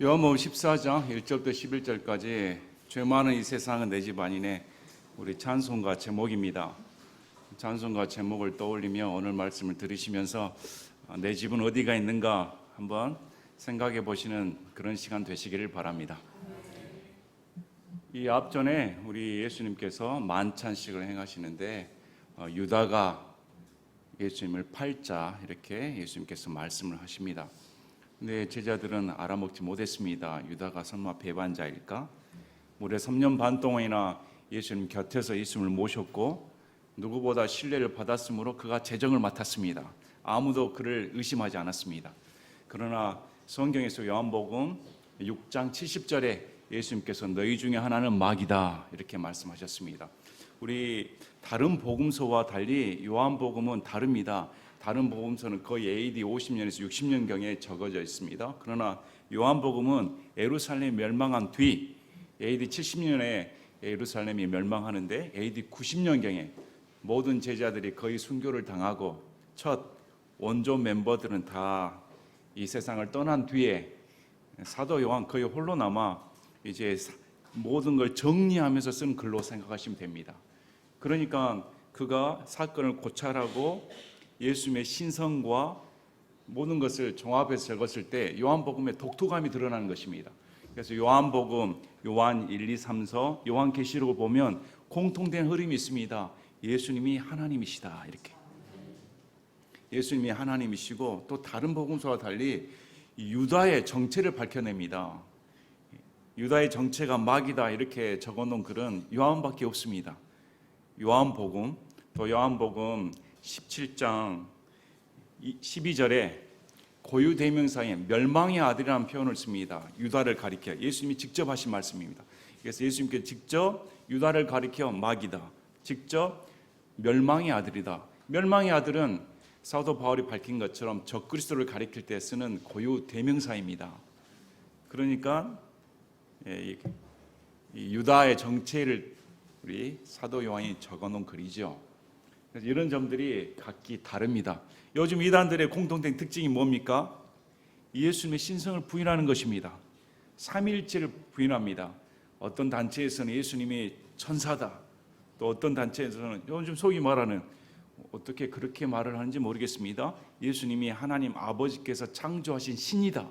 요한복음 14장 1절부터 11절까지 죄 많은 이 세상은 내 집 아니네, 우리 찬송가 제목입니다. 찬송가 제목을 떠올리며 오늘 말씀을 들으시면서 내 집은 어디가 있는가 한번 생각해 보시는 그런 시간 되시기를 바랍니다. 이 앞전에 우리 예수님께서 만찬식을 행하시는데 유다가 예수님을 팔자 이렇게 예수님께서 말씀을 하십니다. 근데 제자들은 알아먹지 못했습니다. 유다가 설마 배반자일까? 무려 3년 반 동안이나 예수님 곁에서 예수님을 모셨고 누구보다 신뢰를 받았으므로 그가 재정을 맡았습니다. 아무도 그를 의심하지 않았습니다. 그러나 성경에서 요한복음 6장 70절에 예수님께서 너희 중에 하나는 마귀다 이렇게 말씀하셨습니다. 우리 다른 복음서와 달리 요한복음은 다릅니다. 다른 복음서는 거의 AD 50년에서 60년경에 적어져 있습니다. 그러나 요한복음은 예루살렘이 멸망한 뒤 AD 70년에 예루살렘이 멸망하는데 AD 90년경에 모든 제자들이 거의 순교를 당하고 첫 원조 멤버들은 다 이 세상을 떠난 뒤에 사도 요한 거의 홀로 남아 이제 모든 걸 정리하면서 쓴 글로 생각하시면 됩니다. 그러니까 그가 사건을 고찰하고 예수님의 신성과 모든 것을 종합해서 적었을 때 요한복음의 독특함이 드러나는 것입니다. 그래서 요한복음, 요한 1, 2, 3서, 요한계시록을 보면 공통된 흐름이 있습니다. 예수님이 하나님이시다 이렇게. 예수님이 하나님이시고 또 다른 복음서와 달리 유다의 정체를 밝혀냅니다. 유다의 정체가 마귀다 이렇게 적어놓은 글은 요한밖에 없습니다. 요한복음, 또 요한복음 17장 12절에 고유대명사에 멸망의 아들이라는 표현을 씁니다. 유다를 가리켜 예수님이 직접 하신 말씀입니다. 그래서 예수님께서 직접 유다를 가리켜 마귀다, 직접 멸망의 아들이다. 멸망의 아들은 사도 바울이 밝힌 것처럼 적그리스도를 가리킬 때 쓰는 고유대명사입니다. 그러니까 이 유다의 정체를 우리 사도 요한이 적어놓은 글이죠. 그래서 이런 점들이 각기 다릅니다. 요즘 이단들의 공통된 특징이 뭡니까? 예수님의 신성을 부인하는 것입니다. 삼위일체를 부인합니다. 어떤 단체에서는 예수님이 천사다, 또 어떤 단체에서는 요즘 소위 말하는 어떻게 그렇게 말을 하는지 모르겠습니다. 예수님이 하나님 아버지께서 창조하신 신이다.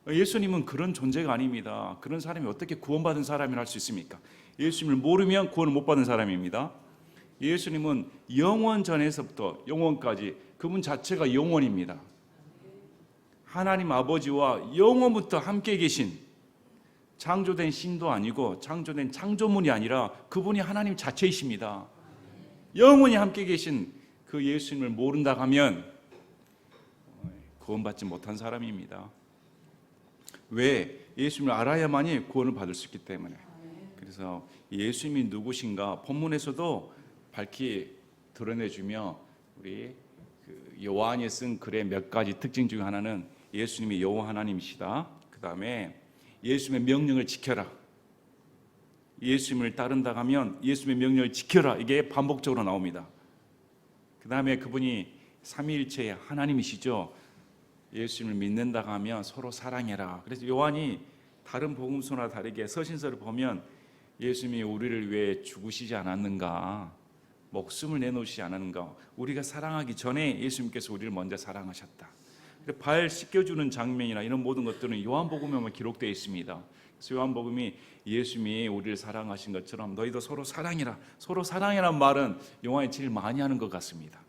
예수님은 그런 존재가 아닙니다. 그런 사람이 어떻게 구원받은 사람이라 할 수 있습니까? 예수님을 모르면 구원을 못 받은 사람입니다. 예수님은 영원 전에서부터 영원까지 그분 자체가 영원입니다. 하나님 아버지와 영원부터 함께 계신 창조된 신도 아니고 창조된 창조물이 아니라 그분이 하나님 자체이십니다. 영원히 함께 계신 그 예수님을 모른다 하면 구원받지 못한 사람입니다. 왜? 예수님을 알아야만이 구원을 받을 수 있기 때문에. 그래서 예수님이 누구신가 본문에서도 밝히 드러내주며 우리 요한이 쓴 글의 몇 가지 특징 중 하나는 예수님이 여호와 하나님이시다. 그 다음에 예수님의 명령을 지켜라. 예수님을 따른다 하면 예수님의 명령을 지켜라. 이게 반복적으로 나옵니다. 그 다음에 그분이 삼위일체의 하나님이시죠. 예수님을 믿는다 하면 서로 사랑해라. 그래서 요한이 다른 복음서나 다르게 서신서를 보면 예수님이 우리를 위해 죽으시지 않았는가, 목숨을 내놓으시지 않았는가, 우리가 사랑하기 전에 예수님께서 우리를 먼저 사랑하셨다. 발 씻겨주는 장면이나 이런 모든 것들은 요한복음에만 기록되어 있습니다. 그래서 요한복음이 예수님이 우리를 사랑하신 것처럼 너희도 서로 사랑해라, 서로 사랑해라는 말은 요한이 제일 많이 하는 것 같습니다.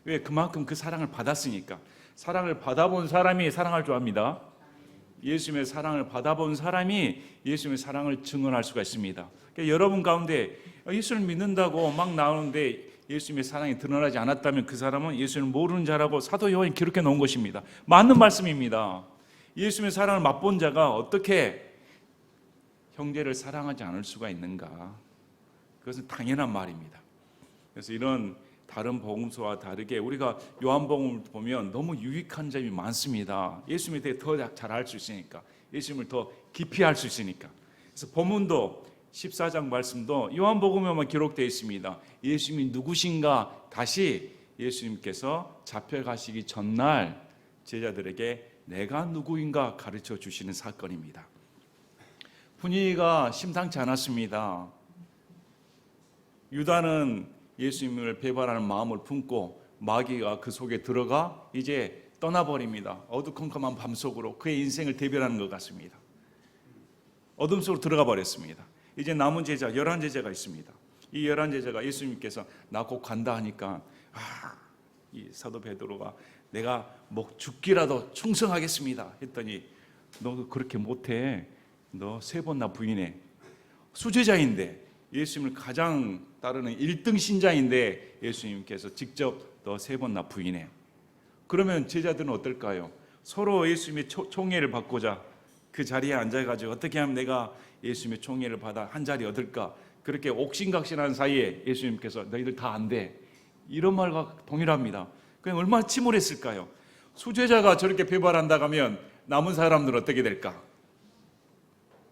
왜? 그만큼 그 사랑을 받았으니까. 사랑을 받아본 사람이 사랑할 줄 압니다. 예수님의 사랑을 받아본 사람이 예수님의 사랑을 증언할 수가 있습니다. 그러니까 여러분 가운데 예수를 믿는다고 막 나오는데 예수님의 사랑이 드러나지 않았다면 그 사람은 예수를 모르는 자라고 사도 요한이 기록해 놓은 것입니다. 맞는 말씀입니다. 예수님의 사랑을 맛본 자가 어떻게 형제를 사랑하지 않을 수가 있는가? 그것은 당연한 말입니다. 그래서 이런 다른 복음서와 다르게 우리가 요한복음을 보면 너무 유익한 점이 많습니다. 예수님에 대해 더 잘 알 수 있으니까, 예수님을 더 깊이 알 수 있으니까. 그래서 본문도 14장 말씀도 요한복음에만 기록되어 있습니다. 예수님이 누구신가 다시 예수님께서 잡혀가시기 전날 제자들에게 내가 누구인가 가르쳐 주시는 사건입니다. 분위기가 심상치 않았습니다. 유다는 예수님을 배반하는 마음을 품고 마귀가 그 속에 들어가 이제 떠나버립니다. 어두컴컴한 밤속으로 그의 인생을 대변하는 것 같습니다. 어둠 속으로 들어가 버렸습니다. 이제 남은 제자 11제자가 있습니다. 이 11제자가 예수님께서 나 곧 간다 하니까 이 사도 베드로가 내가 죽기라도 충성하겠습니다 했더니 너 그렇게 못해. 너 3번 나 부인해. 수제자인데 예수님을 가장 따르는 1등 신자인데 예수님께서 직접 너 3번 나 부인해. 그러면 제자들은 어떨까요? 서로 예수님의 총애를 받고자 그 자리에 앉아가지고 어떻게 하면 내가 예수님의 총애를 받아 한 자리 얻을까? 그렇게 옥신각신한 사이에 예수님께서 너희들 다 안 돼. 이런 말과 동일합니다. 그냥 얼마나 침울했을까요? 수제자가 저렇게 배반한다고 하면 남은 사람들은 어떻게 될까?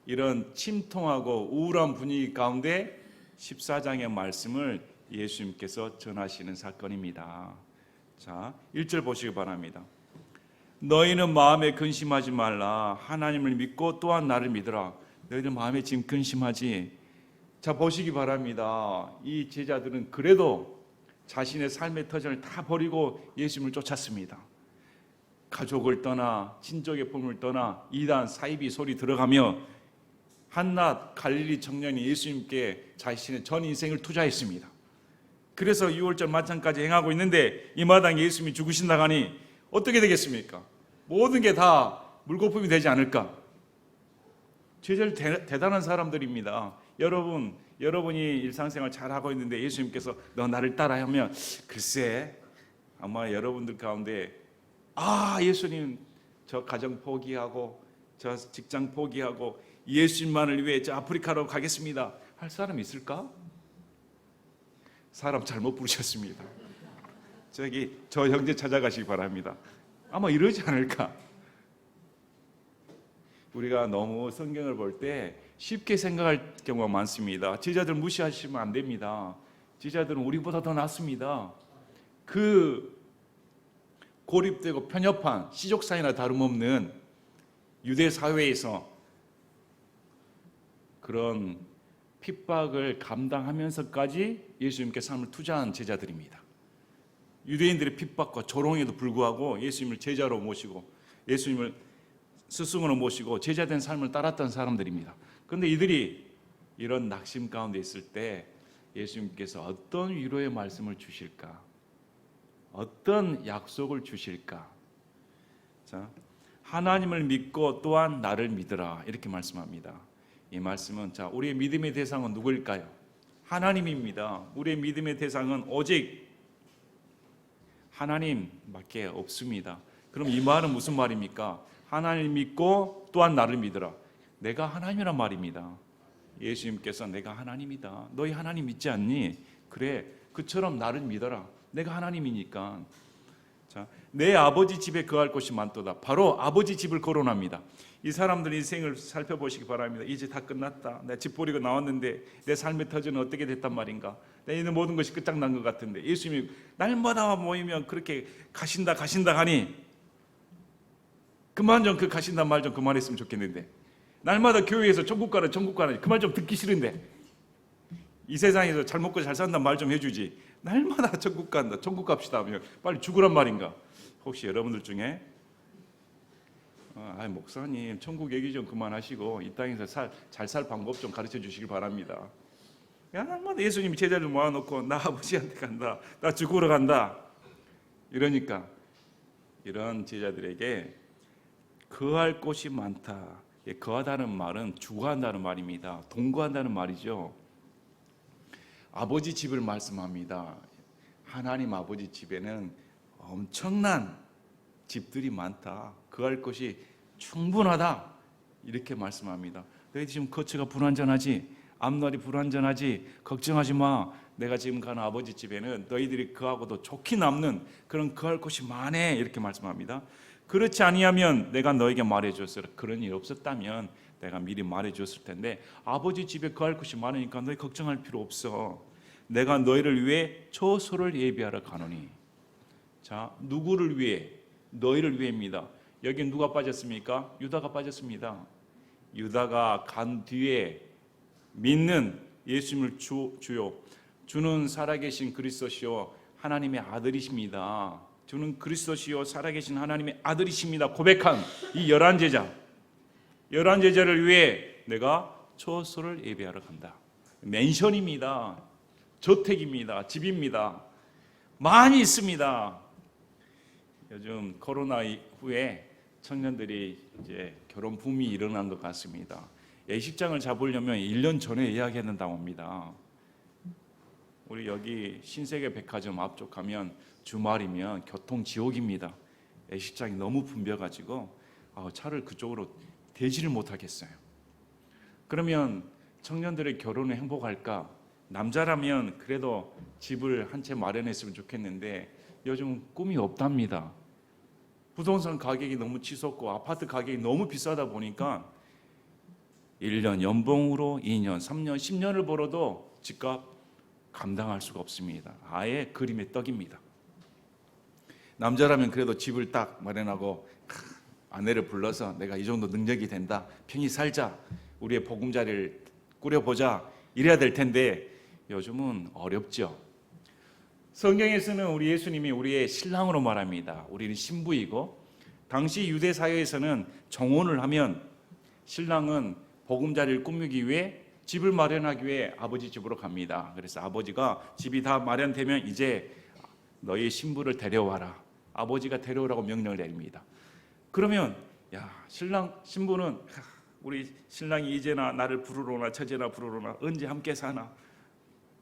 이런 침통하고 우울한 분위기 가운데 14장의 말씀을 예수님께서 전하시는 사건입니다. 자, 1절 보시기 바랍니다. 너희는 마음에 근심하지 말라. 하나님을 믿고 또한 나를 믿으라. 너희들 마음에 지금 근심하지? 자, 보시기 바랍니다. 이 제자들은 그래도 자신의 삶의 터전을 다 버리고 예수님을 쫓았습니다. 가족을 떠나 친족의 품을 떠나 이단 사이비 소리 들어가며 한낱 갈릴리 청년이 예수님께 자신의 전 인생을 투자했습니다. 그래서 6월절 만찬까지 행하고 있는데 이 마당에 예수님이 죽으신다고 하니 어떻게 되겠습니까? 모든 게 다 물거품이 되지 않을까? 제자들 대단한 사람들입니다. 여러분이 일상생활 잘하고 있는데 예수님께서 너 나를 따라 하면 글쎄 아마 여러분들 가운데 예수님 저 가정 포기하고 저 직장 포기하고 예수님만을 위해 저 아프리카로 가겠습니다 할 사람 있을까? 사람 잘못 부르셨습니다. 저 형제 찾아가시기 바랍니다. 아마 이러지 않을까? 우리가 너무 성경을 볼 때 쉽게 생각할 경우가 많습니다. 제자들 무시하시면 안 됩니다. 제자들은 우리보다 더 낫습니다. 그 고립되고 편협한 시족사회나 다름없는 유대 사회에서 그런 핍박을 감당하면서까지 예수님께 삶을 투자한 제자들입니다. 유대인들의 핍박과 조롱에도 불구하고 예수님을 제자로 모시고 예수님을 스승으로 모시고 제자된 삶을 따랐던 사람들입니다. 그런데 이들이 이런 낙심 가운데 있을 때 예수님께서 어떤 위로의 말씀을 주실까? 어떤 약속을 주실까? 자, 하나님을 믿고 또한 나를 믿으라 이렇게 말씀합니다. 이 말씀은 우리의 믿음의 대상은 누구일까요? 하나님입니다. 우리의 믿음의 대상은 오직 하나님밖에 없습니다. 그럼 이 말은 무슨 말입니까? 하나님 믿고 또한 나를 믿으라. 내가 하나님이란 말입니다. 예수님께서 내가 하나님이다. 너희 하나님 믿지 않니? 그래, 그처럼 나를 믿어라. 내가 하나님이니까. 자, 내 아버지 집에 거할 곳이 많도다. 바로 아버지 집을 거론합니다. 이 사람들 인생을 살펴보시기 바랍니다. 이제 다 끝났다. 내 집 버리고 나왔는데 내 삶의 터전은 어떻게 됐단 말인가? 내 있는 모든 것이 끝장난 것 같은데 예수님이 날마다 모이면 그렇게 가신다 하니 그만 좀 그 가신다는 말 좀 그만했으면 좋겠는데 날마다 교회에서 천국 가라 그 말 좀 듣기 싫은데 이 세상에서 잘 먹고 잘 산다는 말 좀 해주지 날마다 천국 간다 천국 갑시다 하면 빨리 죽으란 말인가? 혹시 여러분들 중에 목사님 천국 얘기 좀 그만하시고 이 땅에서 잘 살 방법 좀 가르쳐 주시길 바랍니다. 날마다 예수님이 제자를 모아놓고 나 아버지한테 간다 나 죽으러 간다 이러니까 이런 제자들에게 거할 곳이 많다. 거하다는 말은 주거한다는 말입니다. 동거한다는 말이죠. 아버지 집을 말씀합니다. 하나님 아버지 집에는 엄청난 집들이 많다. 거할 곳이 충분하다. 이렇게 말씀합니다. 너희 지금 거처가 불완전하지? 앞날이 불완전하지? 걱정하지 마. 내가 지금 가는 아버지 집에는 너희들이 거하고도 좋게 남는 그런 거할 곳이 많네. 이렇게 말씀합니다. 그렇지 아니하면 내가 너에게 말해줬을 그런 일 없었다면 내가 미리 말해줬을 텐데 아버지 집에 거할 곳이 많으니까 너희 걱정할 필요 없어. 내가 너희를 위해 처소를 예비하러 가노니. 자, 누구를 위해? 너희를 위해입니다. 여기 누가 빠졌습니까? 유다가 빠졌습니다. 유다가 간 뒤에 믿는 예수님을 주요, 주는 살아계신 그리스도시요 하나님의 아들이십니다. 주는 그리스도시요 살아계신 하나님의 아들이십니다. 고백한 이 11 제자를 위해 내가 초소를 예배하러 간다. 맨션입니다. 저택입니다. 집입니다. 많이 있습니다. 요즘 코로나 이후에 청년들이 이제 결혼 붐이 일어난 것 같습니다. 예식장을 잡으려면 1년 전에 예약해야 된다고 합니다. 우리 여기 신세계 백화점 앞쪽 가면 주말이면 교통 지옥입니다. 예식장이 너무 붐벼가지고 차를 그쪽으로 대지를 못하겠어요. 그러면 청년들의 결혼은 행복할까? 남자라면 그래도 집을 한 채 마련했으면 좋겠는데 요즘 꿈이 없답니다. 부동산 가격이 너무 치솟고 아파트 가격이 너무 비싸다 보니까 1년 연봉으로 2년, 3년, 10년을 벌어도 집값 감당할 수가 없습니다. 아예 그림의 떡입니다. 남자라면 그래도 집을 딱 마련하고 아내를 불러서 내가 이 정도 능력이 된다, 편히 살자, 우리의 보금자리를 꾸려보자 이래야 될 텐데 요즘은 어렵죠. 성경에서는 우리 예수님이 우리의 신랑으로 말합니다. 우리는 신부이고, 당시 유대 사회에서는 정혼을 하면 신랑은 보금자리를 꾸미기 위해 집을 마련하기 위해 아버지 집으로 갑니다. 그래서 아버지가 집이 다 마련되면 이제 너희 신부를 데려와라. 아버지가 데려오라고 명령을 내립니다. 그러면 신부는 우리 신랑이 이제나 나를 부르러나 저제나 부르러나 언제 함께 사나,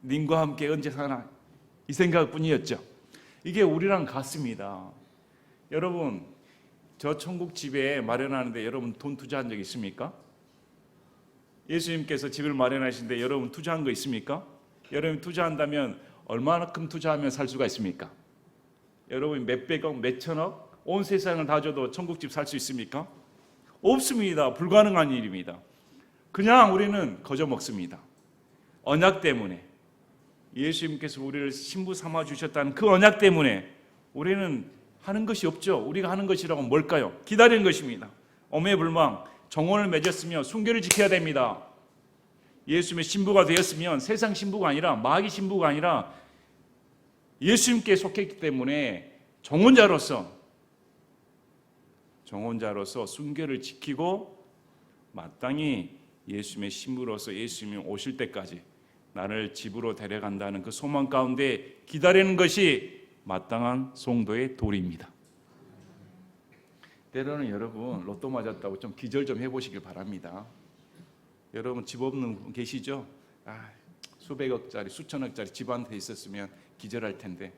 님과 함께 언제 사나 이 생각뿐이었죠. 이게 우리랑 같습니다. 여러분, 저 천국 집에 마련하는데 여러분 돈 투자한 적 있습니까? 예수님께서 집을 마련하시는데 여러분 투자한 거 있습니까? 여러분 투자한다면 얼마만큼 투자하면 살 수가 있습니까? 여러분 몇백억, 몇천억, 온 세상을 다 줘도 천국집 살 수 있습니까? 없습니다. 불가능한 일입니다. 그냥 우리는 거저 먹습니다. 언약 때문에, 예수님께서 우리를 신부 삼아 주셨다는 그 언약 때문에 우리는 하는 것이 없죠. 우리가 하는 것이라고 뭘까요? 기다리는 것입니다. 오매불망 정혼을 맺었으며 순결을 지켜야 됩니다. 예수님의 신부가 되었으면 세상 신부가 아니라 마귀 신부가 아니라 예수님께 속했기 때문에 정혼자로서 순결을 지키고 마땅히 예수님의 신부로서 예수님이 오실 때까지 나를 집으로 데려간다는 그 소망 가운데 기다리는 것이 마땅한 성도의 도리입니다. 때로는 여러분 로또 맞았다고 좀 기절 좀 해보시길 바랍니다. 여러분 집 없는 분 계시죠? 수백억짜리 수천억짜리 집 한 대 있었으면 기절할 텐데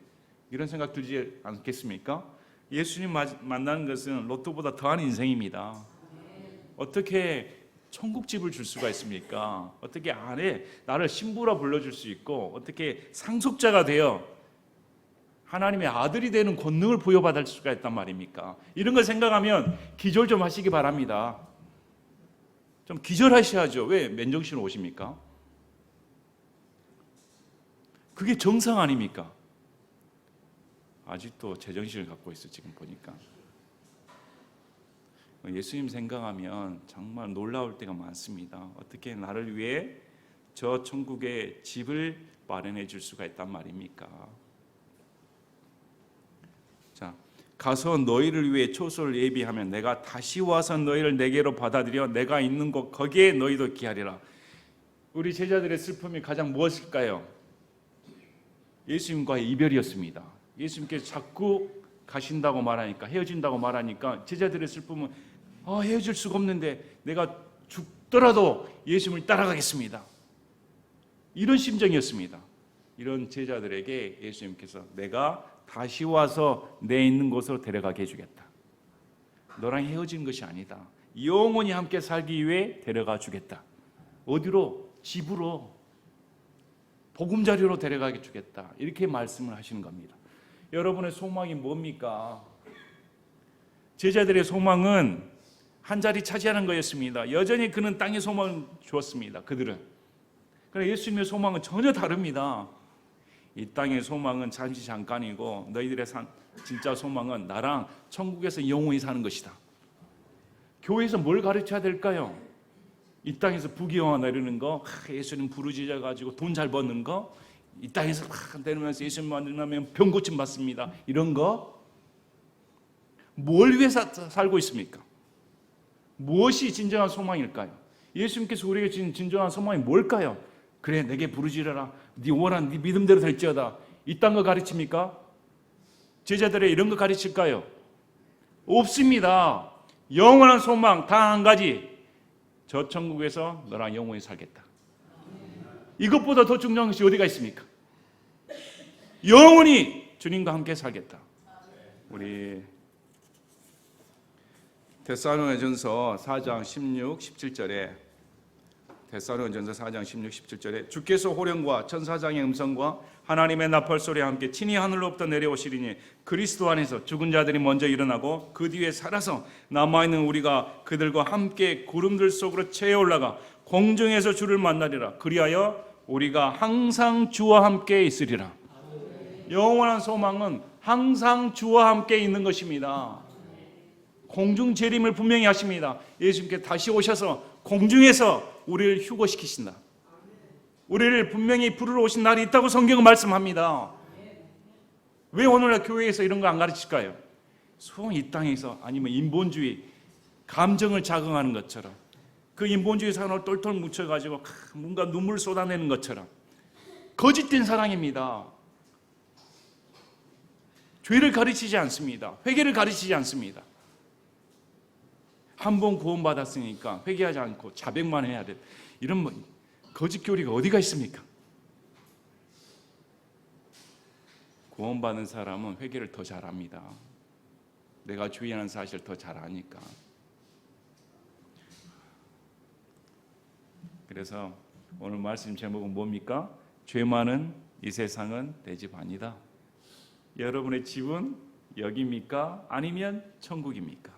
이런 생각 들지 않겠습니까? 예수님 만나는 것은 로또보다 더한 인생입니다. 어떻게 천국집을 줄 수가 있습니까? 어떻게 안에 나를 신부라 불러줄 수 있고 어떻게 상속자가 되어 하나님의 아들이 되는 권능을 부여받을 수가 있단 말입니까? 이런 걸 생각하면 기절 좀 하시기 바랍니다. 좀 기절하셔야죠. 왜 맨정신으로 오십니까? 그게 정상 아닙니까? 아직도 제정신을 갖고 있어 지금 보니까. 예수님 생각하면 정말 놀라울 때가 많습니다. 어떻게 나를 위해 저 천국의 집을 마련해 줄 수가 있단 말입니까? 자, 가서 너희를 위해 초소를 예비하면 내가 다시 와서 너희를 내게로 받아들여 내가 있는 곳 거기에 너희도 기하리라. 우리 제자들의 슬픔이 가장 무엇일까요? 예수님과의 이별이었습니다. 예수님께서 자꾸 가신다고 말하니까, 헤어진다고 말하니까 제자들의 슬픔은 헤어질 수가 없는데 내가 죽더라도 예수님을 따라가겠습니다. 이런 심정이었습니다. 이런 제자들에게 예수님께서 내가 다시 와서 내 있는 곳으로 데려가게 해주겠다. 너랑 헤어진 것이 아니다. 영원히 함께 살기 위해 데려가 주겠다. 어디로? 집으로, 보금자리로 데려가게 주겠다. 이렇게 말씀을 하시는 겁니다. 여러분의 소망이 뭡니까? 제자들의 소망은 한 자리 차지하는 거였습니다. 여전히 그는 땅의 소망을 주었습니다. 그들은. 그러나 예수님의 소망은 전혀 다릅니다. 이 땅의 소망은 잠시 잠깐이고 너희들의 진짜 소망은 나랑 천국에서 영원히 사는 것이다. 교회에서 뭘 가르쳐야 될까요? 이 땅에서 부귀영화 누리는 거, 예수님 부르짖어 가지고 돈 잘 버는 거, 이 땅에서 내려면서 예수님 만나면 병 고침 받습니다. 이런 거 뭘 위해서 살고 있습니까? 무엇이 진정한 소망일까요? 예수님께서 우리에게 주신 진정한 소망이 뭘까요? 그래, 내게 부르짖어라. 네 원한 네 믿음대로 될지어다. 이딴 거 가르칩니까? 제자들의 이런 거 가르칠까요? 없습니다. 영원한 소망 단 한 가지. 저 천국에서 너랑 영원히 살겠다. 이것보다 더 중요한 것이 어디가 있습니까? 영원히 주님과 함께 살겠다. 우리 데살로니가전서 4장 16, 17절에 데살로니가전서 4장 16, 17절에 주께서 호령과 천사장의 음성과 하나님의 나팔 소리와 함께 친히 하늘로부터 내려오시리니 그리스도 안에서 죽은 자들이 먼저 일어나고 그 뒤에 살아서 남아있는 우리가 그들과 함께 구름들 속으로 채어 올라가 공중에서 주를 만나리라. 그리하여 우리가 항상 주와 함께 있으리라. 영원한 소망은 항상 주와 함께 있는 것입니다. 공중 재림을 분명히 하십니다. 예수님께 다시 오셔서 공중에서 우리를 휴거시키신다. 우리를 분명히 부르러 오신 날이 있다고 성경은 말씀합니다. 왜 오늘날 교회에서 이런 거 안 가르칠까요? 소원 이 땅에서 아니면 인본주의, 감정을 자극하는 것처럼 그 인본주의 사랑을 똘똘 뭉쳐가지고 뭔가 눈물 쏟아내는 것처럼 거짓된 사랑입니다. 죄를 가르치지 않습니다. 회개를 가르치지 않습니다. 한 번 구원받았으니까 회개하지 않고 자백만 해야 돼. 이런 거짓 교리가 어디가 있습니까? 구원받은 사람은 회개를 더 잘합니다. 내가 주의하는 사실을 더 잘 아니까. 그래서 오늘 말씀 제목은 뭡니까? 죄 많은 이 세상은 내 집 아니다. 여러분의 집은 여기입니까? 아니면 천국입니까?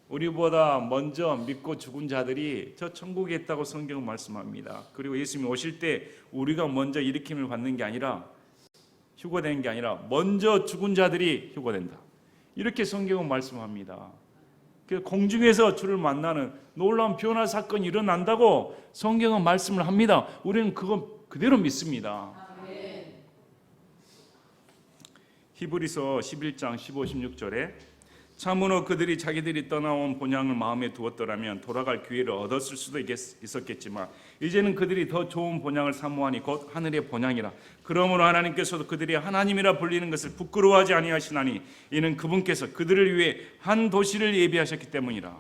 우리보다 먼저 믿고 죽은 자들이 저 천국에 있다고 성경은 말씀합니다. 그리고 예수님이 오실 때 우리가 먼저 일으킴을 받는 게 아니라 휴거되는 게 아니라 먼저 죽은 자들이 휴거된다. 이렇게 성경은 말씀합니다. 공중에서 주를 만나는 놀라운 변화 사건이 일어난다고 성경은 말씀을 합니다. 우리는 그거 그대로 믿습니다. 히브리서 11장 15, 16절에 참으로 그들이 자기들이 떠나온 본향을 마음에 두었더라면 돌아갈 기회를 얻었을 수도 있었겠지만 이제는 그들이 더 좋은 본향을 사모하니 곧 하늘의 본향이라. 그러므로 하나님께서도 그들이 하나님이라 불리는 것을 부끄러워하지 아니하시나니 이는 그분께서 그들을 위해 한 도시를 예비하셨기 때문이라.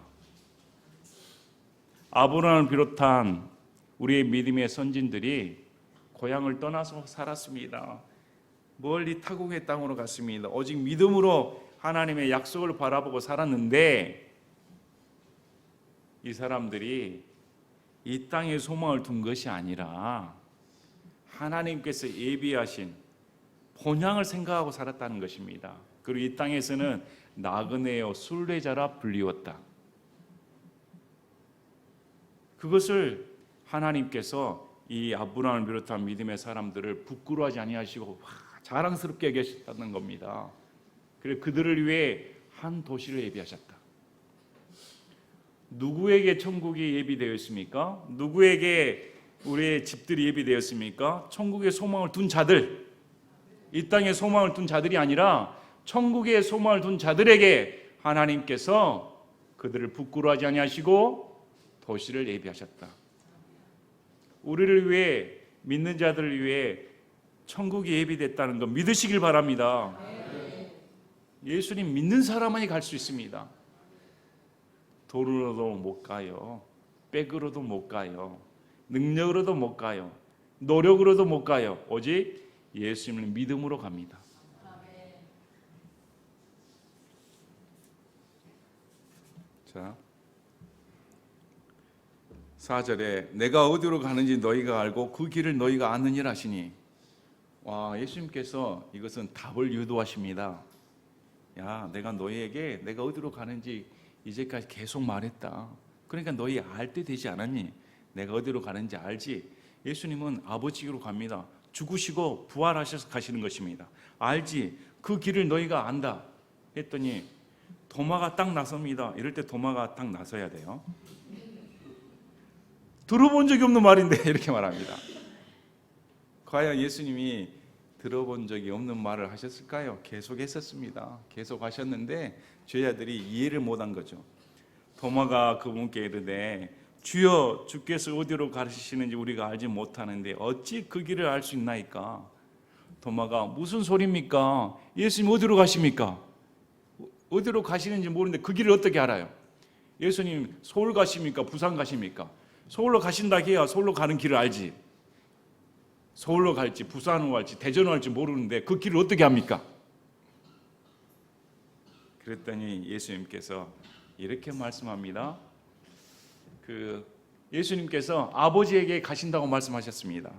아브라함을 비롯한 우리의 믿음의 선진들이 고향을 떠나서 살았습니다. 멀리 타국의 땅으로 갔습니다. 오직 믿음으로 하나님의 약속을 바라보고 살았는데 이 사람들이 이 땅에 소망을 둔 것이 아니라 하나님께서 예비하신 본향을 생각하고 살았다는 것입니다. 그리고 이 땅에서는 나그네요 순례자라 불리웠다. 그것을 하나님께서 이 아브라함을 비롯한 믿음의 사람들을 부끄러워하지 아니하시고 자랑스럽게 여기셨다는 겁니다. 그래서 그들을 위해 한 도시를 예비하셨다. 누구에게 천국이 예비되어 있습니까? 누구에게 우리의 집들이 예비되었습니까? 천국의 소망을 둔 자들, 이 땅에 소망을 둔 자들이 아니라 천국의 소망을 둔 자들에게 하나님께서 그들을 부끄러워하지 아니하시고 도시를 예비하셨다. 우리를 위해, 믿는 자들을 위해 천국이 예비됐다는 거 믿으시길 바랍니다. 예수님 믿는 사람만이 갈 수 있습니다. 돈으로도 못 가요. 백으로도 못 가요. 능력으로도 못 가요. 노력으로도 못 가요. 오직 예수님을 믿음으로 갑니다. 자, 4절에 내가 어디로 가는지 너희가 알고 그 길을 너희가 아느니라 하시니, 와, 예수님께서 이것은 답을 유도하십니다. 야, 내가 너희에게 내가 어디로 가는지 이제까지 계속 말했다. 그러니까 너희 알 때 되지 않았니? 내가 어디로 가는지 알지? 예수님은 아버지로 갑니다. 죽으시고 부활하셔서 가시는 것입니다. 알지? 그 길을 너희가 안다 했더니 도마가 딱 나섭니다. 이럴 때 도마가 딱 나서야 돼요. 들어본 적이 없는 말인데 이렇게 말합니다. 과연 예수님이 들어본 적이 없는 말을 하셨을까요? 계속 했었습니다. 계속 하셨는데 제자들이 이해를 못한 거죠. 도마가 그분께 이르되 주여, 주께서 어디로 가시는지 우리가 알지 못하는데 어찌 그 길을 알 수 있나이까? 도마가 무슨 소리입니까? 예수님 어디로 가십니까? 어디로 가시는지 모르는데 그 길을 어떻게 알아요? 예수님 서울 가십니까? 부산 가십니까? 서울로 가신다 해야 서울로 가는 길을 알지. 서울로 갈지 부산으로 갈지 대전으로 갈지 모르는데 그 길을 어떻게 합니까? 그랬더니 예수님께서 이렇게 말씀합니다. 예수님께서 아버지에게 가신다고 말씀하셨습니다.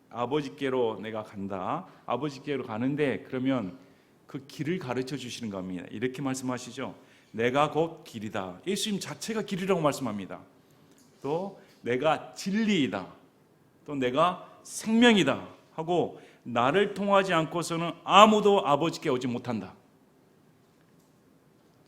아버지께로 내가 간다. 아버지께로 가는데 그러면 그 길을 가르쳐 주시는 겁니다. 이렇게 말씀하시죠. 내가 곧 길이다. 예수님 자체가 길이라고 말씀합니다. 또 내가 진리이다. 또 내가 생명이다 하고 나를 통하지 않고서는 아무도 아버지께 오지 못한다.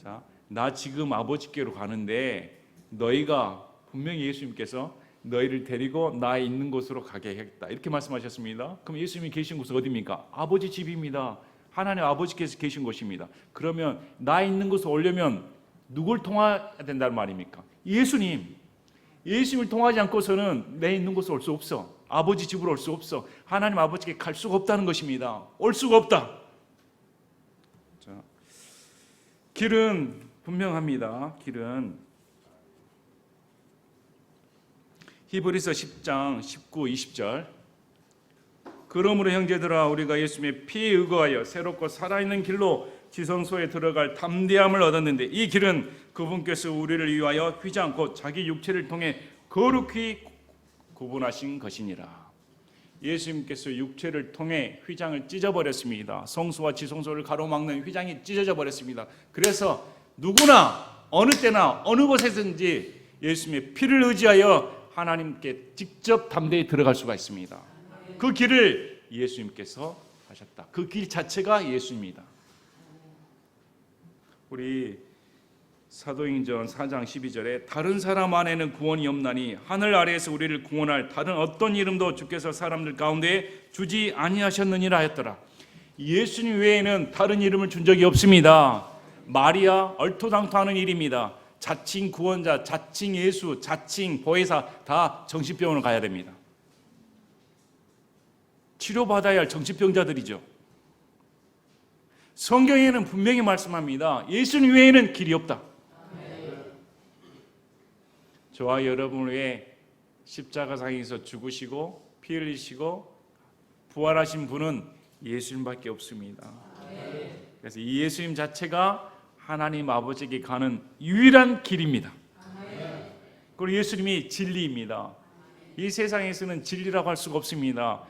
자, 나 지금 아버지께로 가는데 너희가 분명히 예수님께서 너희를 데리고 나 있는 곳으로 가게 하겠다 이렇게 말씀하셨습니다. 그럼 예수님이 계신 곳은 어디입니까? 아버지 집입니다. 하나님 아버지께서 계신 곳입니다. 그러면 나 있는 곳에 오려면 누굴 통해야 된다는 말입니까? 예수님을 통하지 않고서는 내 있는 곳에 올 수 없어. 아버지 집으로 올 수 없어. 하나님 아버지께 갈 수가 없다는 것입니다. 올 수가 없다. 자, 길은 분명합니다. 길은 히브리서 10장 19, 20절 그러므로 형제들아 우리가 예수님의 피에 의거하여 새롭고 살아있는 길로 지성소에 들어갈 담대함을 얻었는데 이 길은 그분께서 우리를 위하여 휘장 곧 자기 육체를 통해 거룩히 구분하신 것이니라. 예수님께서 육체를 통해 휘장을 찢어버렸습니다. 성소와 지성소를 가로막는 휘장이 찢어져 버렸습니다. 그래서 누구나 어느 때나 어느 곳에든지 예수님의 피를 의지하여 하나님께 직접 담대히 들어갈 수가 있습니다. 그 길을 예수님께서 하셨다. 그 길 자체가 예수입니다. 우리 사도행전 4장 12절에 다른 사람 안에는 구원이 없나니 하늘 아래에서 우리를 구원할 다른 어떤 이름도 주께서 사람들 가운데 주지 아니하셨느니라 했더라. 예수님 외에는 다른 이름을 준 적이 없습니다. 마리아 얼토당토하는 일입니다. 자칭 구원자, 자칭 예수, 자칭 보혜사 다 정신병원을 가야 됩니다. 치료받아야 할 정신병자들이죠. 성경에는 분명히 말씀합니다. 예수님 외에는 길이 없다. 저와 여러분을 위해 십자가상에서 죽으시고 피 흘리시고 부활하신 분은 예수님밖에 없습니다. 그래서 이 예수님 자체가 하나님 아버지에게 가는 유일한 길입니다. 그리고 예수님이 진리입니다. 이 세상에서는 진리라고 할 수가 없습니다.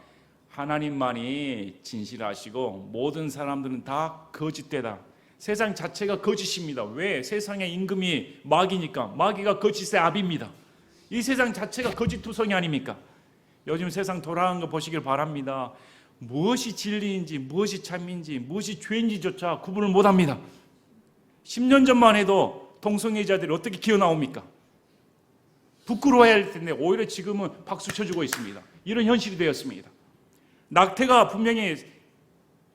하나님만이 진실하시고 모든 사람들은 다 거짓되다. 세상 자체가 거짓입니다. 왜? 세상의 임금이 마귀니까. 마귀가 거짓의 아비입니다. 이 세상 자체가 거짓투성이 아닙니까? 요즘 세상 돌아가는 거 보시길 바랍니다. 무엇이 진리인지 무엇이 참인지 무엇이 죄인지조차 구분을 못합니다. 10년 전만 해도 동성애자들이 어떻게 기어나옵니까? 부끄러워야 할 텐데 오히려 지금은 박수 쳐주고 있습니다. 이런 현실이 되었습니다. 낙태가 분명히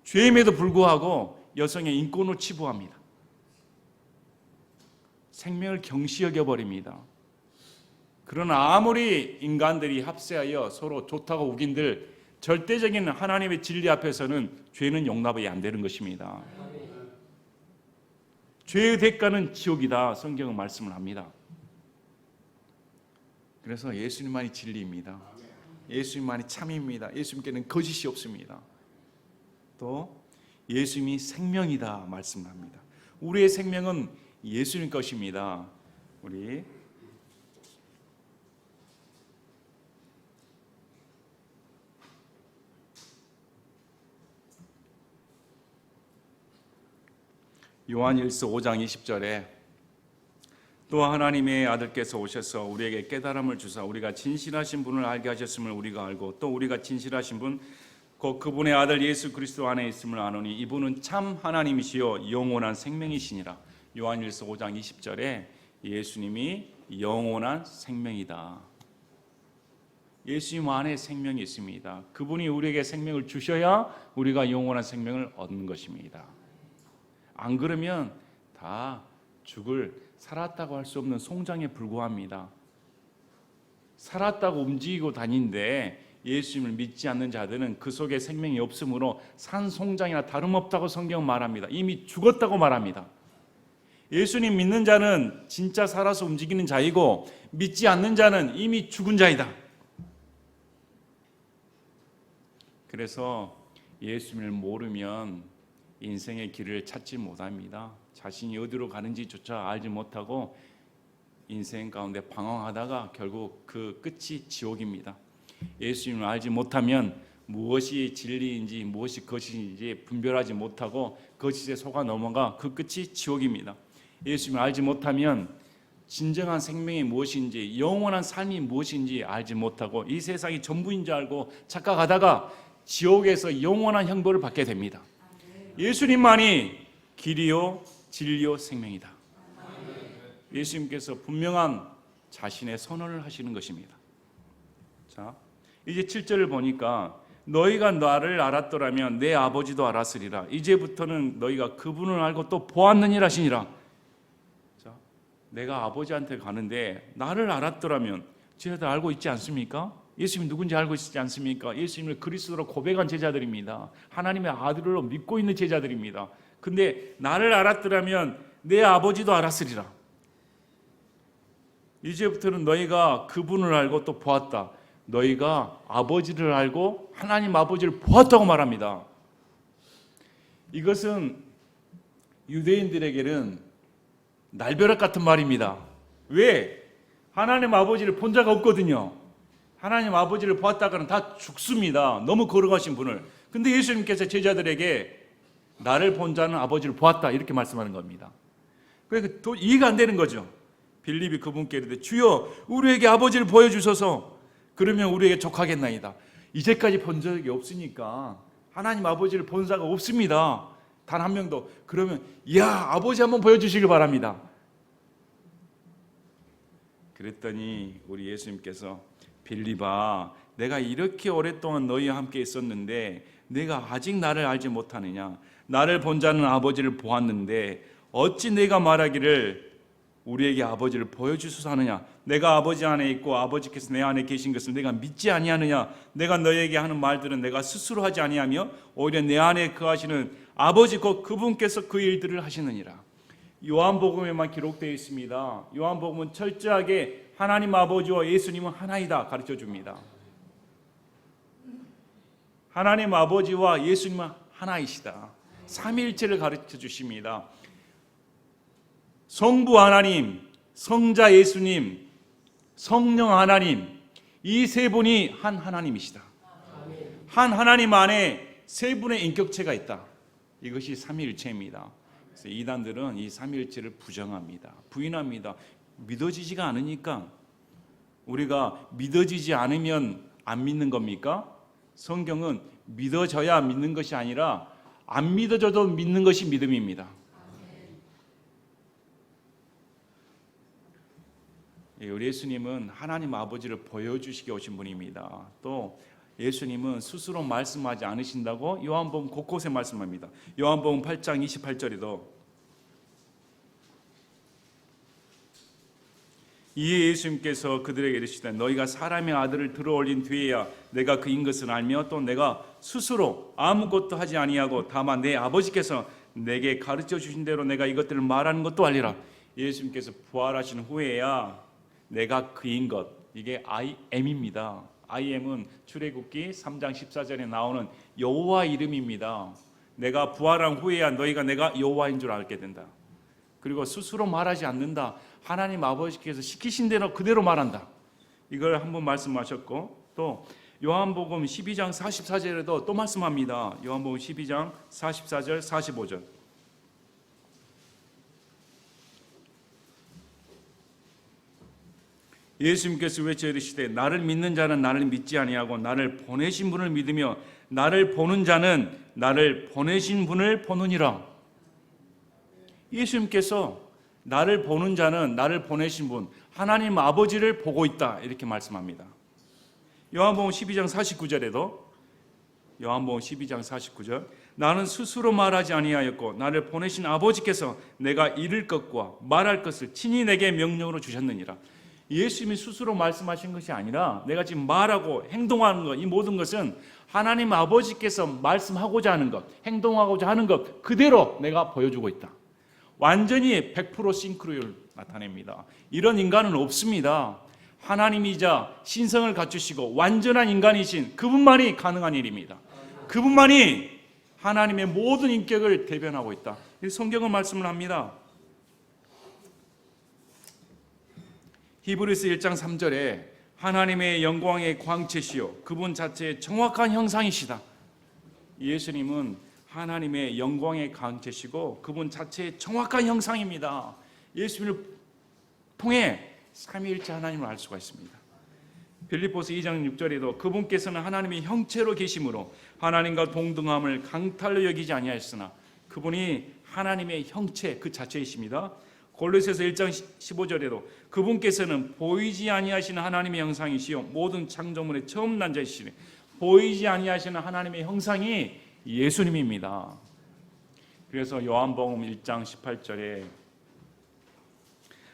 죄임에도 불구하고 여성의 인권을 치부합니다. 생명을 경시 여겨버립니다. 그러나 아무리 인간들이 합세하여 서로 좋다고 우긴들 절대적인 하나님의 진리 앞에서는 죄는 용납이 안 되는 것입니다. 죄의 대가는 지옥이다. 성경은 말씀을 합니다. 그래서 예수님만이 진리입니다. 예수님만이 참입니다. 예수님께는 거짓이 없습니다. 또 예수님이 생명이다 말씀합니다. 우리의 생명은 예수님 것입니다. 우리 요한일서 5장 20절에 또 하나님의 아들께서 오셔서 우리에게 깨달음을 주사 우리가 진실하신 분을 알게 하셨음을 우리가 알고 또 우리가 진실하신 분 곧 그분의 아들 예수 그리스도 안에 있음을 아노니 이분은 참 하나님이시요 영원한 생명이시니라. 요한일서 5장 20절에 예수님이 영원한 생명이다. 예수님 안에 생명이 있습니다. 그분이 우리에게 생명을 주셔야 우리가 영원한 생명을 얻는 것입니다. 안 그러면 다 살았다고 할 수 없는 송장에 불과합니다. 살았다고 움직이고 다니는데 예수님을 믿지 않는 자들은 그 속에 생명이 없으므로 산 송장이나 다름없다고 성경은 말합니다. 이미 죽었다고 말합니다. 예수님 믿는 자는 진짜 살아서 움직이는 자이고 믿지 않는 자는 이미 죽은 자이다. 그래서 예수님을 모르면 인생의 길을 찾지 못합니다. 자신이 어디로 가는지조차 알지 못하고 인생 가운데 방황하다가 결국 그 끝이 지옥입니다. 예수님을 알지 못하면 무엇이 진리인지 무엇이 거짓인지 분별하지 못하고 거짓에 속아 넘어가 그 끝이 지옥입니다. 예수님을 알지 못하면 진정한 생명이 무엇인지 영원한 삶이 무엇인지 알지 못하고 이 세상이 전부인 줄 알고 착각하다가 지옥에서 영원한 형벌을 받게 됩니다. 예수님만이 길이요 진리요 생명이다. 예수님께서 분명한 자신의 선언을 하시는 것입니다. 자, 이제 7절을 보니까 너희가 나를 알았더라면 내 아버지도 알았으리라. 이제부터는 너희가 그분을 알고 또 보았느니라 하시니라. 자, 내가 아버지한테 가는데 나를 알았더라면 제자들 알고 있지 않습니까? 예수님이 누군지 알고 있지 않습니까? 예수님을 그리스도로 고백한 제자들입니다. 하나님의 아들로 믿고 있는 제자들입니다. 근데 나를 알았더라면 내 아버지도 알았으리라. 이제부터는 너희가 그분을 알고 또 보았다. 너희가 아버지를 알고 하나님 아버지를 보았다고 말합니다. 이것은 유대인들에게는 날벼락 같은 말입니다. 왜? 하나님 아버지를 본 자가 없거든요. 하나님 아버지를 보았다가는 다 죽습니다. 너무 거룩하신 분을. 근데 예수님께서 제자들에게 나를 본 자는 아버지를 보았다 이렇게 말씀하는 겁니다. 그러니까 이해가 안 되는 거죠. 빌립이 그분께 이르되 주여 우리에게 아버지를 보여주소서. 그러면 우리에게 족하겠나이다. 이제까지 본 적이 없으니까 하나님 아버지를 본 자가 없습니다. 단 한 명도. 그러면 아버지 한번 보여주시길 바랍니다. 그랬더니 우리 예수님께서 빌립아 내가 이렇게 오랫동안 너희와 함께 있었는데 내가 아직 나를 알지 못하느냐. 나를 본 자는 아버지를 보았는데 어찌 내가 말하기를 우리에게 아버지를 보여주소서 하느냐. 내가 아버지 안에 있고 아버지께서 내 안에 계신 것을 내가 믿지 아니하느냐. 내가 너희에게 하는 말들은 내가 스스로 하지 아니하며 오히려 내 안에 거하시는 아버지 곧 그분께서 그 일들을 하시느니라. 요한복음에만 기록되어 있습니다. 요한복음은 철저하게 하나님 아버지와 예수님은 하나이다 가르쳐 줍니다. 하나님 아버지와 예수님은 하나이시다. 삼위일체를 가르쳐 주십니다. 성부 하나님, 성자 예수님, 성령 하나님, 이 세 분이 한 하나님이시다. 한 하나님 안에 세 분의 인격체가 있다. 이것이 삼위일체입니다. 그래서 이단들은 이 삼위일체를 부정합니다. 부인합니다. 믿어지지가 않으니까. 우리가 믿어지지 않으면 안 믿는 겁니까? 성경은 믿어져야 믿는 것이 아니라 안 믿어져도 믿는 것이 믿음입니다. 우리 예수님은 하나님 아버지를 보여주시게 오신 분입니다. 또 예수님은 스스로 말씀하지 않으신다고 요한복음 곳곳에 말씀합니다. 요한복음 8장 28절에도 이에 예수님께서 그들에게 이르시되 너희가 사람의 아들을 들어올린 뒤에야 내가 그인 것을 알며 또 내가 스스로 아무것도 하지 아니하고 다만 내 아버지께서 내게 가르쳐 주신 대로 내가 이것들을 말하는 것도 알리라. 예수님께서 부활하신 후에야 내가 그인 것, 이게 I am입니다. I am은 출애굽기 3장 14절에 나오는 여호와 이름입니다. 내가 부활한 후에야 너희가 내가 여호와인 줄 알게 된다. 그리고 스스로 말하지 않는다. 하나님 아버지께서 시키신 대로 그대로 말한다. 이걸 한번 말씀하셨고 또 요한복음 12장 44절에도 또 말씀합니다. 요한복음 12장 44절 45절 예수님께서 외쳐 이르시되 나를 믿는 자는 나를 믿지 아니하고 나를 보내신 분을 믿으며 나를 보는 자는 나를 보내신 분을 보느니라. 예수님께서 나를 보는 자는 나를 보내신 분, 하나님 아버지를 보고 있다, 이렇게 말씀합니다. 요한복음 12장 49절에도 요한복음 12장 49절, 나는 스스로 말하지 아니하였고 나를 보내신 아버지께서 내가 이를 것과 말할 것을 친히 내게 명령으로 주셨느니라. 예수님이 스스로 말씀하신 것이 아니라 내가 지금 말하고 행동하는 것, 이 모든 것은 하나님 아버지께서 말씀하고자 하는 것, 행동하고자 하는 것 그대로 내가 보여주고 있다. 완전히 100% 싱크로율 나타냅니다. 이런 인간은 없습니다. 하나님이자 신성을 갖추시고 완전한 인간이신 그분만이 가능한 일입니다. 그분만이 하나님의 모든 인격을 대변하고 있다. 성경은 말씀을 합니다. 히브리서 1장 3절에 하나님의 영광의 광채시요 그분 자체의 정확한 형상이시다. 예수님은 하나님의 영광의 광채시고 그분 자체의 정확한 형상입니다. 예수님을 통해 삼위일체 하나님을 알 수가 있습니다. 빌립보서 2장 6절에도 그분께서는 하나님의 형체로 계심으로 하나님과 동등함을 강탈로 여기지 아니하였으나 그분이 하나님의 형체 그 자체이십니다. 골로새서 1장 15절에도 그분께서는 보이지 아니하시는 하나님의 형상이시요 모든 창조물의 처음 난 자이시니 보이지 아니하시는 하나님의 형상이 예수님입니다. 그래서 요한복음 1장 18절에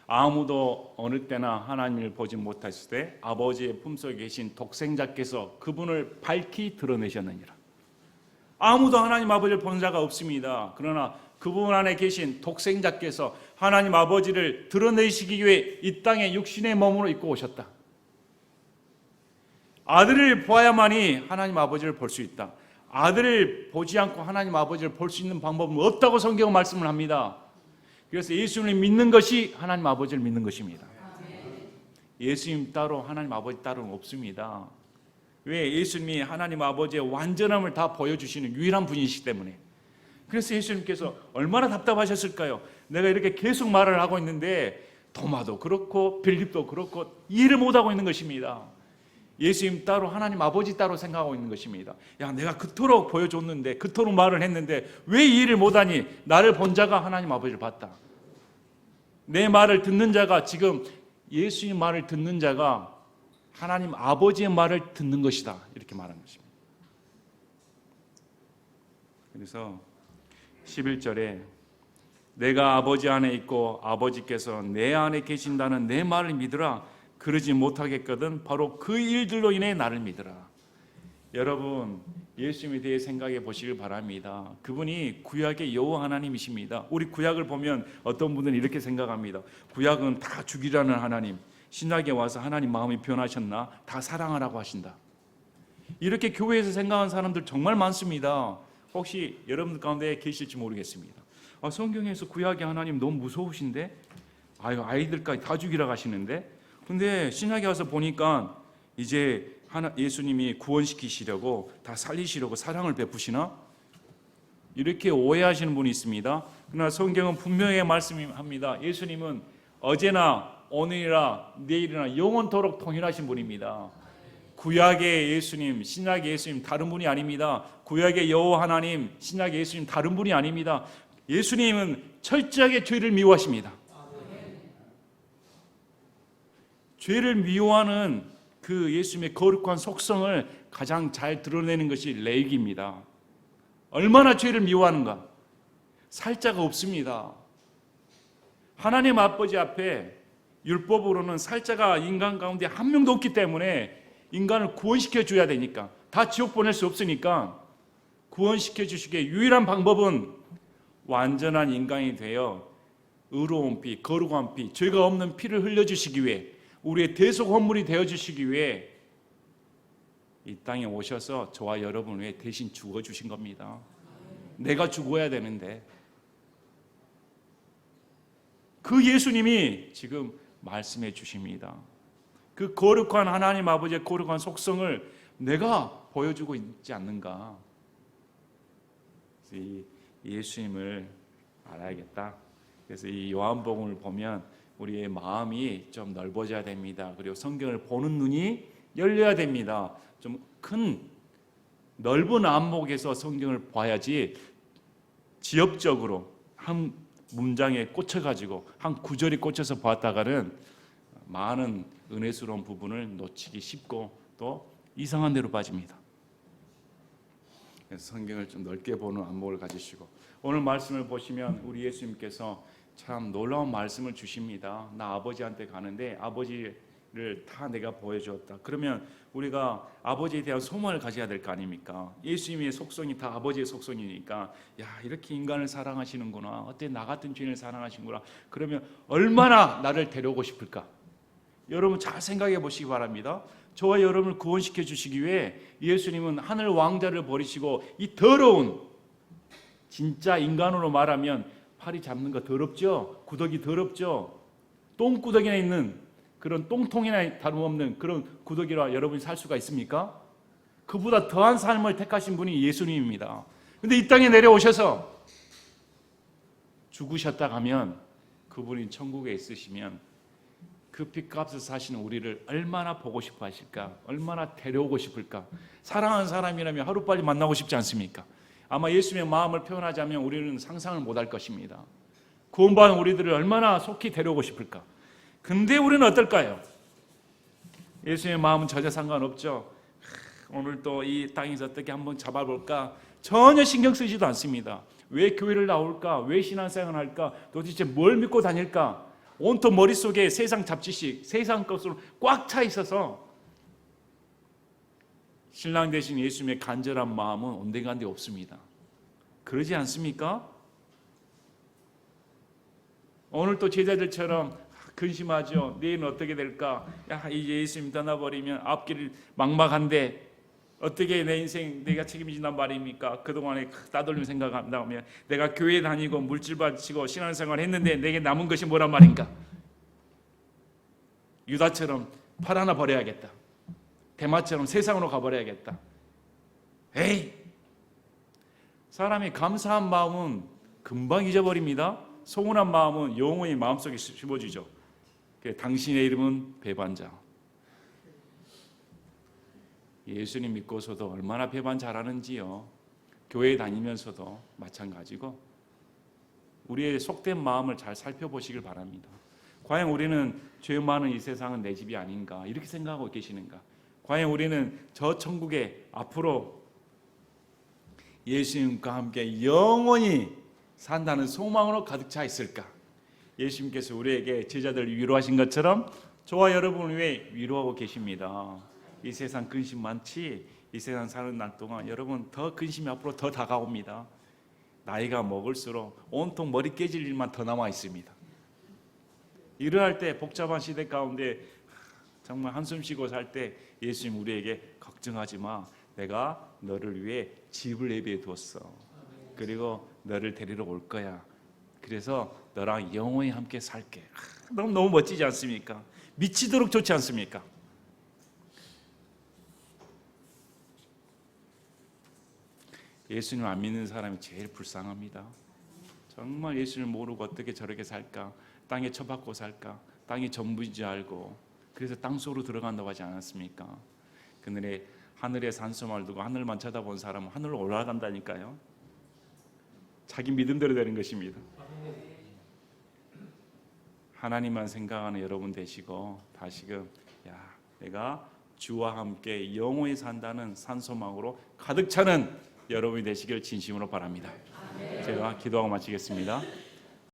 아무도 어느 때나 하나님을 보지 못했을 때 아버지의 품속에 계신 독생자께서 그분을 밝히 드러내셨느니라. 아무도 하나님 아버지를 본 자가 없습니다. 그러나 그분 안에 계신 독생자께서 하나님 아버지를 드러내시기 위해 이 땅에 육신의 몸으로 입고 오셨다. 아들을 보아야만이 하나님 아버지를 볼 수 있다. 아들을 보지 않고 하나님 아버지를 볼 수 있는 방법은 없다고 성경은 말씀을 합니다. 그래서 예수님을 믿는 것이 하나님 아버지를 믿는 것입니다. 예수님 따로 하나님 아버지 따로는 없습니다. 왜? 예수님이 하나님 아버지의 완전함을 다 보여주시는 유일한 분이시기 때문에. 그래서 예수님께서 얼마나 답답하셨을까요? 내가 이렇게 계속 말을 하고 있는데 도마도 그렇고 빌립도 그렇고 이해를 못하고 있는 것입니다. 예수님 따로 하나님 아버지 따로 생각하고 있는 것입니다. 야, 내가 그토록 보여줬는데 그토록 말을 했는데 왜 이해를 못하니? 나를 본 자가 하나님 아버지를 봤다. 내 말을 듣는 자가 지금 예수님 말을 듣는 자가 하나님 아버지의 말을 듣는 것이다. 이렇게 말한 것입니다. 그래서 11절에 내가 아버지 안에 있고 아버지께서 내 안에 계신다는 내 말을 믿으라. 그러지 못하겠거든 바로 그 일들로 인해 나를 믿으라. 여러분 예수님에 대해 생각해 보시길 바랍니다. 그분이 구약의 여호와 하나님이십니다. 우리 구약을 보면 어떤 분들은 이렇게 생각합니다. 구약은 다 죽이라는 하나님, 신약에 와서 하나님 마음이 변하셨나? 다 사랑하라고 하신다. 이렇게 교회에서 생각하는 사람들 정말 많습니다. 혹시 여러분들 가운데 계실지 모르겠습니다. 성경에서 구약의 하나님 너무 무서우신데 아이들까지 다 죽이라고 하시는데 근데 신약에 와서 보니까 이제 예수님이 구원시키시려고 다 살리시려고 사랑을 베푸시나? 이렇게 오해하시는 분이 있습니다. 그러나 성경은 분명히 말씀합니다. 예수님은 어제나 오늘이나 내일이나 영원토록 동일하신 분입니다. 구약의 예수님, 신약의 예수님 다른 분이 아닙니다. 구약의 여호와 하나님, 신약의 예수님 다른 분이 아닙니다. 예수님은 철저하게 죄를 미워하십니다. 죄를 미워하는 그 예수님의 거룩한 속성을 가장 잘 드러내는 것이 레위기입니다. 얼마나 죄를 미워하는가? 살자가 없습니다. 하나님 아버지 앞에 율법으로는 살자가 인간 가운데 한 명도 없기 때문에 인간을 구원시켜 줘야 되니까 다 지옥 보낼 수 없으니까 구원시켜 주시기에 유일한 방법은 완전한 인간이 되어 의로운 피, 거룩한 피, 죄가 없는 피를 흘려주시기 위해 우리의 대속 헌물이 되어주시기 위해 이 땅에 오셔서 저와 여러분을 위해 대신 죽어주신 겁니다. 내가 죽어야 되는데 그 예수님이 지금 말씀해 주십니다. 그 거룩한 하나님 아버지의 거룩한 속성을 내가 보여주고 있지 않는가? 이 예수님을 알아야겠다. 그래서 이 요한복음을 보면 우리의 마음이 좀 넓어져야 됩니다. 그리고 성경을 보는 눈이 열려야 됩니다. 좀 큰 넓은 안목에서 성경을 봐야지 지엽적으로 한 문장에 꽂혀가지고 한 구절이 꽂혀서 봤다가는 많은 은혜스러운 부분을 놓치기 쉽고 또 이상한 데로 빠집니다. 그래서 성경을 좀 넓게 보는 안목을 가지시고 오늘 말씀을 보시면 우리 예수님께서 참 놀라운 말씀을 주십니다. 나 아버지한테 가는데 아버지를 다 내가 보여주었다. 그러면 우리가 아버지에 대한 소망을 가져야 될 거 아닙니까? 예수님의 속성이 다 아버지의 속성이니까 야 이렇게 인간을 사랑하시는구나. 어때 나 같은 죄인을 사랑하시는구나. 그러면 얼마나 나를 데려오고 싶을까? 여러분 잘 생각해 보시기 바랍니다. 저와 여러분을 구원시켜 주시기 위해 예수님은 하늘 왕자를 버리시고 이 더러운 진짜 인간으로 말하면 파리 잡는 거 더럽죠? 구더기 더럽죠? 똥구더기나 있는 그런 똥통이나 다름없는 그런 구더기라 여러분이 살 수가 있습니까? 그보다 더한 삶을 택하신 분이 예수님입니다. 근데 이 땅에 내려오셔서 죽으셨다 가면 그분이 천국에 있으시면 그 핏값을 사시는 우리를 얼마나 보고 싶어 하실까? 얼마나 데려오고 싶을까? 사랑하는 사람이라면 하루빨리 만나고 싶지 않습니까? 아마 예수님의 마음을 표현하자면 우리는 상상을 못할 것입니다. 구원받은 우리들을 얼마나 속히 데려오고 싶을까? 근데 우리는 어떨까요? 예수님의 마음은 전혀 상관없죠. 오늘 또 이 땅에서 어떻게 한번 잡아볼까? 전혀 신경 쓰지도 않습니다. 왜 교회를 나올까? 왜 신앙생활을 할까? 도대체 뭘 믿고 다닐까? 온통 머릿속에 세상 잡지식, 세상 것으로 꽉 차 있어서 신랑 되신 예수님의 간절한 마음은 온데간데 없습니다. 그러지 않습니까? 오늘 또 제자들처럼 근심하죠. 내일은 어떻게 될까? 야, 이제 예수님 떠나버리면 앞길이 막막한데 어떻게 내 인생 내가 책임진단 말입니까? 그동안에 따돌림 생각한다면 내가 교회 다니고 물질밭 치고 신앙생활 했는데 내게 남은 것이 뭐란 말인가? 유다처럼 팔 하나 버려야겠다. 대마처럼 세상으로 가버려야겠다. 에이! 사람이 감사한 마음은 금방 잊어버립니다. 서운한 마음은 영원히 마음속에 심어지죠. 당신의 이름은 배반자. 예수님 믿고서도 얼마나 배반 잘하는지요. 교회 다니면서도 마찬가지고 우리의 속된 마음을 잘 살펴보시길 바랍니다. 과연 우리는 죄 많은 이 세상은 내 집이 아닌가 이렇게 생각하고 계시는가? 과연 우리는 저 천국에 앞으로 예수님과 함께 영원히 산다는 소망으로 가득 차 있을까? 예수님께서 우리에게 제자들을 위로하신 것처럼 저와 여러분을 위해 위로하고 계십니다. 이 세상 근심 많지? 이 세상 사는 날 동안 여러분 더 근심이 앞으로 더 다가옵니다. 나이가 먹을수록 온통 머리 깨질 일만 더 남아 있습니다. 일을 때 복잡한 시대 가운데 정말 한숨 쉬고 살 때 예수님 우리에게 걱정하지 마. 내가 너를 위해 집을 예비해 두었어. 그리고 너를 데리러 올 거야. 그래서 너랑 영원히 함께 살게. 너무 멋지지 않습니까? 미치도록 좋지 않습니까? 예수님 안 믿는 사람이 제일 불쌍합니다. 정말 예수님을 모르고 어떻게 저렇게 살까? 땅에 처박고 살까? 땅이 전부인 줄 알고 그래서 땅속으로 들어간다고 하지 않았습니까? 그날에 하늘에 산소망을 두고 하늘만 쳐다본 사람은 하늘로 올라간다니까요. 자기 믿음대로 되는 것입니다. 하나님만 생각하는 여러분 되시고 다시금 야 내가 주와 함께 영원히 산다는 산소망으로 가득 차는 여러분이 되시길 진심으로 바랍니다. 제가 기도하고 마치겠습니다.